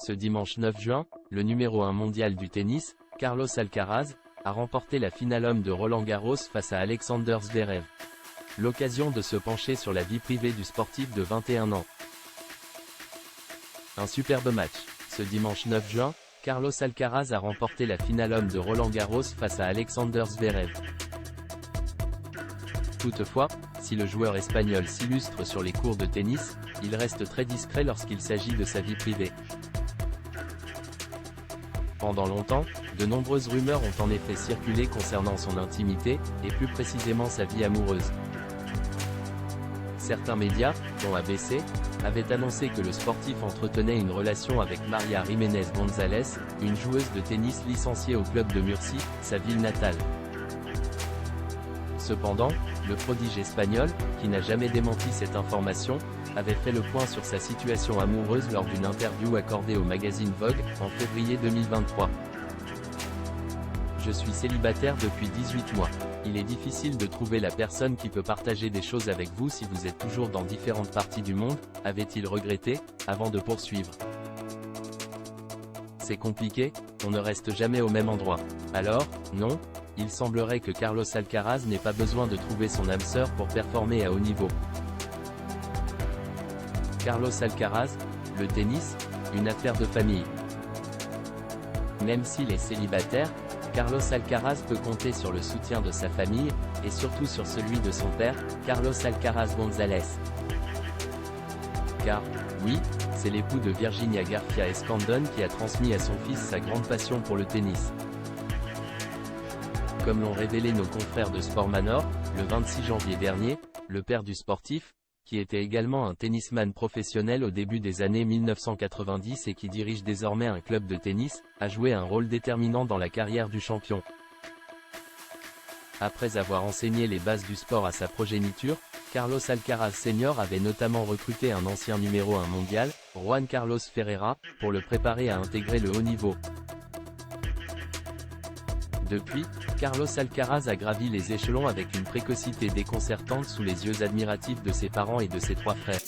Ce dimanche 9 juin, le numéro 1 mondial du tennis, Carlos Alcaraz, a remporté la finale homme de Roland-Garros face à Alexander Zverev. L'occasion de se pencher sur la vie privée du sportif de 21 ans. Un superbe match. Ce dimanche 9 juin, Carlos Alcaraz a remporté la finale homme de Roland-Garros face à Alexander Zverev. Toutefois, si le joueur espagnol s'illustre sur les cours de tennis, il reste très discret lorsqu'il s'agit de sa vie privée. Pendant longtemps, de nombreuses rumeurs ont en effet circulé concernant son intimité, et plus précisément sa vie amoureuse. Certains médias, dont ABC, avaient annoncé que le sportif entretenait une relation avec María Jiménez González, une joueuse de tennis licenciée au club de Murcie, sa ville natale. Cependant, le prodige espagnol, qui n'a jamais démenti cette information, avait fait le point sur sa situation amoureuse lors d'une interview accordée au magazine Vogue, en février 2023. Je suis célibataire depuis 18 mois. Il est difficile de trouver la personne qui peut partager des choses avec vous si vous êtes toujours dans différentes parties du monde, avait-il regretté, avant de poursuivre. C'est compliqué, on ne reste jamais au même endroit. Alors, non, il semblerait que Carlos Alcaraz n'ait pas besoin de trouver son âme sœur pour performer à haut niveau. Carlos Alcaraz, le tennis, une affaire de famille. Même s'il est célibataire, Carlos Alcaraz peut compter sur le soutien de sa famille, et surtout sur celui de son père, Carlos Alcaraz González. Car, oui, c'est l'époux de Virginia García Escandón qui a transmis à son fils sa grande passion pour le tennis. Comme l'ont révélé nos confrères de Sport Manor, le 26 janvier dernier, le père du sportif, qui était également un tennisman professionnel au début des années 1990 et qui dirige désormais un club de tennis, a joué un rôle déterminant dans la carrière du champion. Après avoir enseigné les bases du sport à sa progéniture, Carlos Alcaraz Senior avait notamment recruté un ancien numéro 1 mondial, Juan Carlos Ferreira, pour le préparer à intégrer le haut niveau. Depuis, Carlos Alcaraz a gravi les échelons avec une précocité déconcertante sous les yeux admiratifs de ses parents et de ses 3 frères.